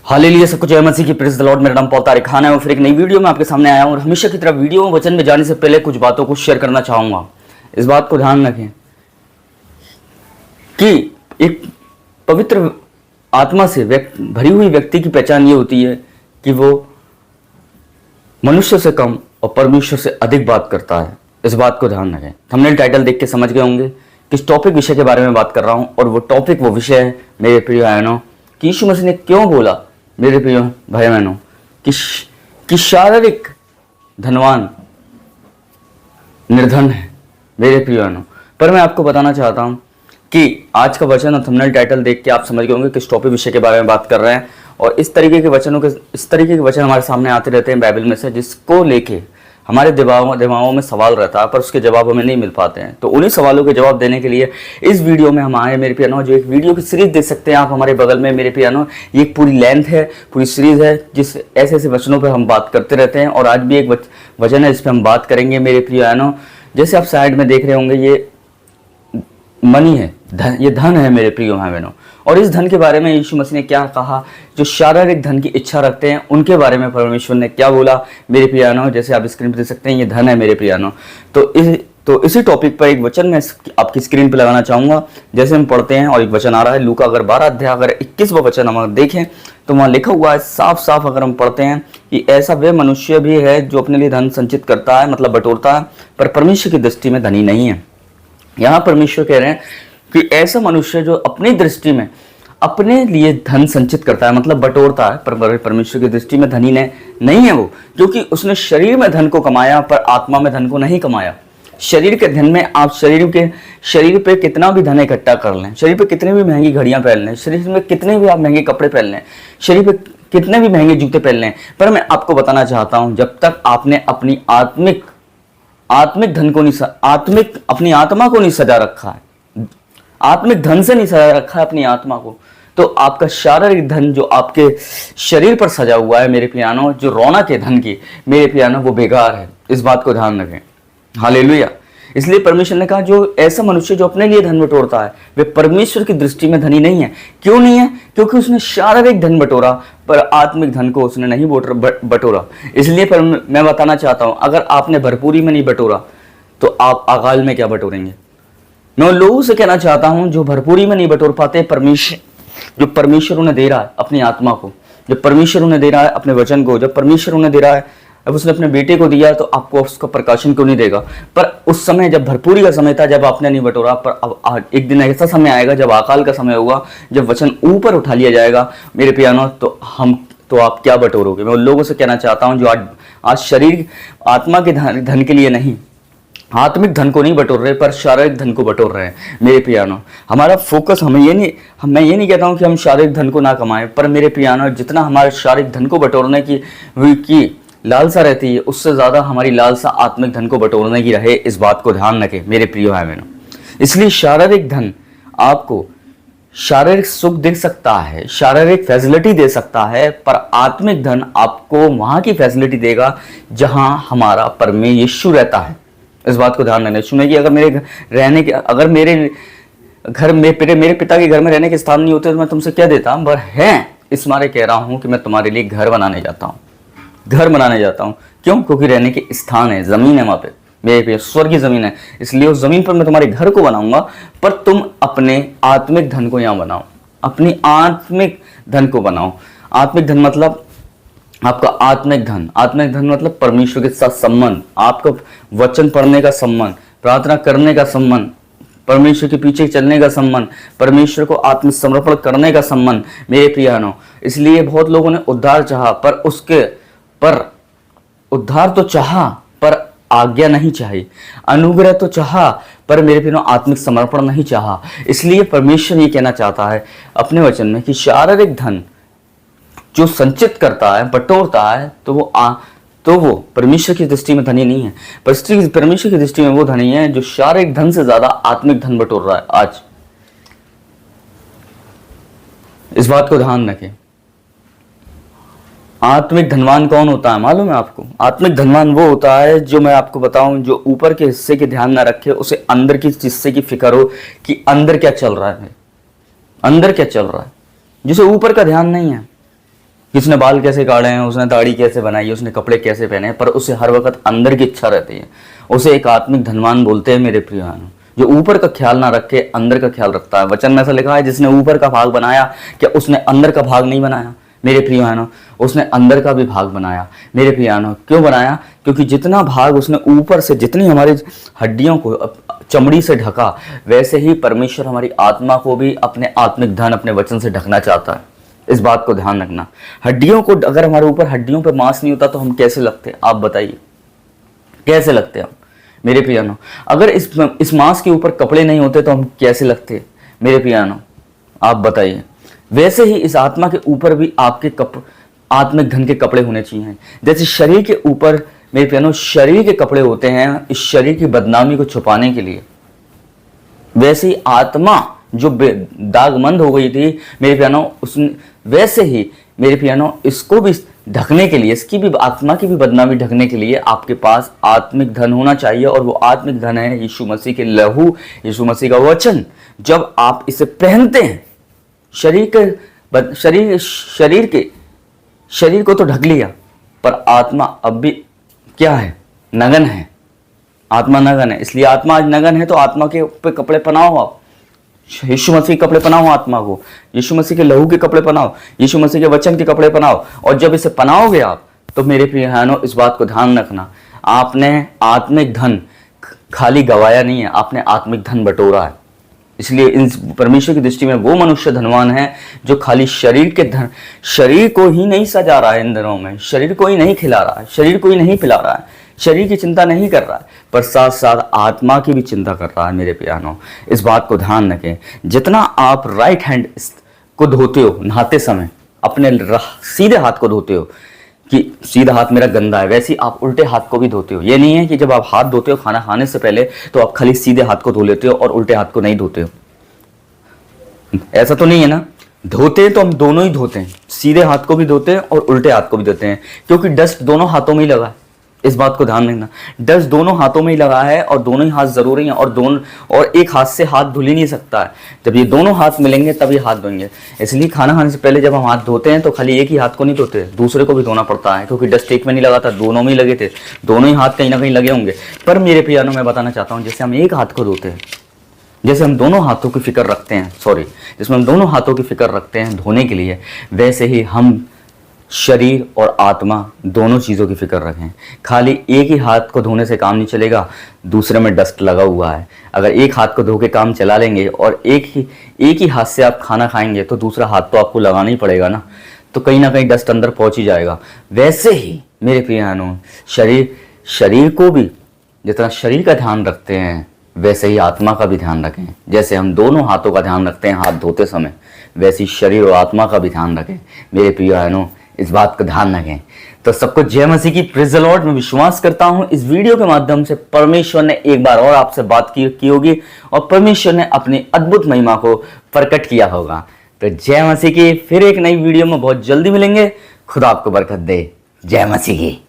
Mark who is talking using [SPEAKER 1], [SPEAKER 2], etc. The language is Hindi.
[SPEAKER 1] हालेलुया, सब कुछ जय मसीह की, प्रेज़ द लॉर्ड। मेरा नाम पॉल तारिक खान है और फिर एक नई वीडियो में आपके सामने आया हूं। और हमेशा की तरह वीडियो वचन में जाने से पहले कुछ बातों को शेयर करना चाहूंगा। इस बात को ध्यान रखें कि एक पवित्र आत्मा से भरी हुई व्यक्ति की पहचान ये होती है कि वो मनुष्य से कम और परमेश्वर से अधिक बात करता है। इस बात को ध्यान रखें। थंबनेल टाइटल देख के समझ गए होंगे किस टॉपिक विषय के बारे में बात कर रहा हूं। और वो टॉपिक, वो विषय है मेरे प्रिय भाइयों कि यीशु मसीह ने क्यों बोला, मेरे प्रिय भाई बहनों, कि शारीरिक धनवान निर्धन है, मेरे प्रिय बहनों। पर मैं आपको बताना चाहता हूं कि आज का वचन और थंबनेल टाइटल देख के आप समझ गए होंगे किस टॉपिक विषय के बारे में बात कर रहे हैं। और इस तरीके के वचन हमारे सामने आते रहते हैं बाइबल में से, जिसको लेके हमारे दिमागों में सवाल रहता है पर उसके जवाब हमें नहीं मिल पाते हैं। तो उन्हीं सवालों के जवाब देने के लिए इस वीडियो में हम आए, मेरे पियानो। जो एक वीडियो की सीरीज देख सकते हैं आप हमारे बगल में, मेरे पियानो। ये एक पूरी लेंथ है, पूरी सीरीज है, जिस ऐसे वचनों पर हम बात करते रहते हैं। और आज भी एक वचन है जिस पर हम बात करेंगे, मेरे पियानो। जैसे आप साइड में देख रहे होंगे, ये मनी है, ये धन है, मेरे प्रिय भाई बहनों। और इस धन के बारे में यीशु मसीह ने क्या कहा? जो शारीरिक धन की इच्छा रखते हैं उनके बारे में परमेश्वर ने क्या बोला, मेरे प्रियानो। जैसे आप स्क्रीन पर देख सकते हैं, ये धन है, मेरे प्रियानो। तो इसी टॉपिक पर एक वचन मैं आपकी स्क्रीन पर लगाना चाहूंगा। जैसे हम पढ़ते हैं और एक वचन आ रहा है लूका अगर 12 अध्याय अगर 21वां वचन हम देखें तो वहाँ लिखा हुआ है साफ साफ, अगर हम पढ़ते हैं कि ऐसा वह मनुष्य भी है जो अपने लिए धन संचित करता है, मतलब बटोरता है, पर परमेश्वर की दृष्टि में धनी नहीं है। यहाँ परमेश्वर कह रहे हैं कि ऐसा मनुष्य जो अपनी दृष्टि में अपने लिए धन संचित करता है, मतलब बटोरता है, पर परमेश्वर की दृष्टि में धनी नहीं है वो, क्योंकि उसने शरीर में धन को कमाया पर आत्मा में धन को नहीं कमाया। शरीर के धन में आप शरीर पे कितना भी धन इकट्ठा कर लें, शरीर पे कितनी भी महंगी घड़ियां पहन लें, शरीर में कितने भी आप महंगे कपड़े पहन लें, शरीर पे कितने भी महंगे जूते पहन लें, पर मैं आपको बताना चाहता हूं, जब तक आपने अपनी आत्मिक धन को नहीं, अपनी आत्मा को नहीं सजा रखा है, आत्मिक धन से नहीं सजा रखा है अपनी आत्मा को, तो आपका शारीरिक धन जो आपके शरीर पर सजा हुआ है, मेरे पियानो, जो रौनक है धन की, मेरे पियानो, वो बेकार है। इस बात को ध्यान रखें। हालेलुया। इसलिए परमेश्वर ने कहा जो ऐसा मनुष्य जो अपने लिए धन बटोरता है वे परमेश्वर की दृष्टि में धनी नहीं है। क्यों नहीं है? क्योंकि उसने शारीरिक धन बटोरा पर आत्मिक धन को उसने नहीं बटोरा। इसलिए पर मैं बताना चाहता हूं, अगर आपने भरपूरी में नहीं बटोरा तो आप अकाल में क्या बटोरेंगे। मैं उन लोगों से कहना चाहता हूं जो भरपूरी में नहीं बटोर पाते जो परमेश्वर उन्हें दे रहा है अपनी आत्मा को, जो परमेश्वर उन्हें दे रहा है अपने वचन को, जब परमेश्वर उन्हें दे रहा है, अब उसने अपने बेटे को दिया तो आपको उसका प्रकाशन क्यों नहीं देगा। पर उस समय जब भरपूरी का समय था, जब आपने नहीं बटोरा, पर अब एक दिन ऐसा समय आएगा जब अकाल का समय होगा, जब वचन ऊपर उठा लिया जाएगा, मेरे पियानो, तो आप क्या बटोरोगे। मैं उन लोगों से कहना चाहता हूं जो आज शरीर आत्मा के धन के लिए नहीं, आत्मिक धन को नहीं बटोर रहे पर शारीरिक धन को बटोर रहे हैं, मेरे पियानो। हमारा फोकस मैं ये नहीं कहता हूं कि हम शारीरिक धन को ना कमाएं, पर मेरे पियानो, जितना हमारे शारीरिक धन को बटोरने की लालसा रहती है, उससे ज्यादा हमारी लालसा आत्मिक धन को बटोरने की रहे। इस बात को ध्यान रखें, मेरे प्रिय भाई बहनों। इसलिए शारीरिक धन आपको शारीरिक सुख दे सकता है, शारीरिक फैसिलिटी दे सकता है, पर आत्मिक धन आपको वहां की फैसिलिटी देगा जहां हमारा परमेश्वर यीशु रहता है। इस बात को ध्यान रखना। सुनिए कि अगर मेरे पिता के घर में रहने के स्थान नहीं होते तो मैं तुमसे क्या देता, पर है इस मारे कह रहा हूं कि मैं तुम्हारे लिए घर बनाने जाता हूं। क्यों? क्योंकि रहने के स्थान है, जमीन है, वहां पे मेरे पे स्वर्ग की जमीन है। इसलिए उस जमीन पर मैं तुम्हारे घर को बनाऊंगा, पर तुम अपने आत्मिक धन को यहां बनाओ, अपनी आत्मिक धन को बनाओ। आत्मिक धन मतलब आपका आत्मिक धन मतलब परमेश्वर के साथ संबंध, आपका वचन पढ़ने का संबंध, प्रार्थना करने का संबंध, परमेश्वर के पीछे चलने का संबंध, परमेश्वर को आत्मसमर्पण करने का संबंध, मेरे प्रियानो। इसलिए बहुत लोगों ने उद्धार चाहा, पर उद्धार तो चाहा पर आज्ञा नहीं चाहिए, अनुग्रह तो चाहा पर मेरे प्रियो आत्मिक समर्पण नहीं चाहा। इसलिए परमेश्वर ये कहना चाहता है अपने वचन में कि शारीरिक धन जो संचित करता है, बटोरता है, तो वो परमेश्वर की दृष्टि में धनी नहीं है। परमेश्वर की दृष्टि में वो धनी है जो शारीरिक धन से ज्यादा आत्मिक धन बटोर रहा है। आज इस बात को ध्यान रखें। आत्मिक धनवान कौन होता है मालूम है आपको? आत्मिक धनवान वो होता है, जो मैं आपको बताऊं, जो ऊपर के हिस्से की ध्यान ना रखे, उसे अंदर की हिस्से की फिक्र हो कि अंदर क्या चल रहा है, जिसे ऊपर का ध्यान नहीं है। कि उसने बाल कैसे काटे हैं, उसने दाढ़ी कैसे बनाई है, उसने कपड़े कैसे पहने हैं, पर उसे हर वक्त अंदर की इच्छा रहती है। उसे एक आत्मिक धनवान बोलते हैं मेरे प्रिय बहनों, जो ऊपर का ख्याल ना रख के अंदर का ख्याल रखता है। वचन में ऐसा लिखा है, जिसने ऊपर का भाग बनाया, क्या उसने अंदर का भाग नहीं बनाया? मेरे प्रिय बहनों, उसने अंदर का भी भाग बनाया। मेरे प्रिय बहनों, क्यों बनाया? क्योंकि जितना भाग उसने ऊपर से, जितनी हमारी हड्डियों को चमड़ी से ढका, वैसे ही परमेश्वर हमारी आत्मा को भी अपने आत्मिक धन, अपने वचन से ढकना चाहता है। इस बात को ध्यान रखना। हड्डियों को, अगर हमारे ऊपर हड्डियों पर मांस नहीं होता तो हम कैसे लगते? आप बताइए, कैसे लगते हम? मेरे प्रियानो, अगर इस मांस के ऊपर कपड़े नहीं होते तो हम कैसे लगते? मेरे प्रियानो, आप बताइए। वैसे ही इस आत्मा के ऊपर भी आपके आत्मिक धन के कपड़े होने चाहिए। जैसे शरीर के ऊपर, मेरे प्रियानो, शरीर के कपड़े होते हैं इस शरीर की बदनामी को छुपाने के लिए, वैसे ही आत्मा जो दागमंद हो गई थी मेरे प्रियानो, उसने वैसे ही मेरे प्रियानो इसको भी ढकने के लिए, इसकी भी, आत्मा की भी बदनामी ढकने के लिए आपके पास आत्मिक धन होना चाहिए। और वो आत्मिक धन है यीशु मसीह के लहू, यीशु मसीह का वचन। जब आप इसे पहनते हैं, शरीर को तो ढक लिया, पर आत्मा अब भी क्या है? नगन है। आत्मा नगन है, इसलिए आत्मा आज नगन है तो आत्मा के ऊपर कपड़े पहनाओ। आप यीशु मसीह के कपड़े पहनाओ आत्मा को, यीशु मसीह के लहू के कपड़े पहनाओ, यीशु मसीह के वचन के कपड़े पहनाओ। और जब इसे पहनाओगे आप, तो मेरे प्रिय बहनों, इस बात को ध्यान रखना, आपने आत्मिक धन खाली गवाया नहीं है, आपने आत्मिक धन बटोरा है। इसलिए इन परमेश्वर की दृष्टि में वो मनुष्य धनवान है जो खाली शरीर को ही नहीं सजा रहा है, इन दिनों में शरीर को ही नहीं खिला रहा है, शरीर को ही नहीं पिला रहा है, शरीर की चिंता नहीं कर रहा है, पर साथ साथ आत्मा की भी चिंता कर रहा है। मेरे प्यारों, इस बात को ध्यान रखें। जितना आप राइट हैंड को धोते हो नहाते समय, अपने सीधे हाथ को धोते हो कि सीधा हाथ मेरा गंदा है, वैसे ही आप उल्टे हाथ को भी धोते हो। ये नहीं है कि जब आप हाथ धोते हो खाना खाने से पहले तो आप खाली सीधे हाथ को धो लेते हो और उल्टे हाथ को नहीं धोते हो। ऐसा तो नहीं है ना। धोते हैं तो हम दोनों ही धोते हैं, सीधे हाथ को भी धोते हैं और उल्टे हाथ को भी धोते हैं, क्योंकि डस्ट दोनों हाथों में ही लगा है। इस बात को ध्यान रखना, डस्ट दोनों हाथों में ही लगा है और दोनों ही हाथ जरूरी हैं। और एक हाथ से हाथ धुल ही नहीं सकता है। जब ये दोनों हाथ मिलेंगे तभी हाथ धोएंगे। इसलिए खाना खाने से पहले जब हम हाथ धोते हैं तो खाली एक ही हाथ को नहीं धोते, दूसरे को भी धोना पड़ता है, क्योंकि डस्ट एक में नहीं लगा था, दोनों में ही लगे थे। दोनों ही हाथ कहीं ना कहीं लगे होंगे। पर मेरे प्यारों, मैं बताना चाहता हूँ, जैसे हम एक हाथ को धोते हैं, जैसे हम दोनों हाथों की फिक्र रखते हैं, जिसमें हम दोनों हाथों की फिक्र रखते हैं धोने के लिए, वैसे ही हम शरीर और आत्मा दोनों चीज़ों की फिक्र रखें। खाली एक ही हाथ को धोने से काम नहीं चलेगा, दूसरे में डस्ट लगा हुआ है। अगर एक हाथ को धो के काम चला लेंगे और एक ही हाथ से आप खाना खाएंगे तो दूसरा हाथ तो आपको लगाना ही पड़ेगा ना, तो कहीं ना कहीं डस्ट अंदर पहुंच ही जाएगा। वैसे ही मेरे प्रियानों, शरीर को भी जितना शरीर का ध्यान रखते हैं, वैसे ही आत्मा का भी ध्यान रखें। जैसे हम दोनों हाथों का ध्यान रखते हैं हाथ धोते समय, वैसे ही शरीर और आत्मा का भी ध्यान रखें। मेरे प्रिय बहनों, इस बात को ध्यान रखें। तो सबको जय मसीह की, प्रेज़ द लॉर्ड। मैं विश्वास करता हूं इस वीडियो के माध्यम से परमेश्वर ने एक बार और आपसे बात की होगी और परमेश्वर ने अपनी अद्भुत महिमा को प्रकट किया होगा। तो जय मसीह की। फिर एक नई वीडियो में बहुत जल्दी मिलेंगे। खुदा आपको बरकत दे। जय मसीह की।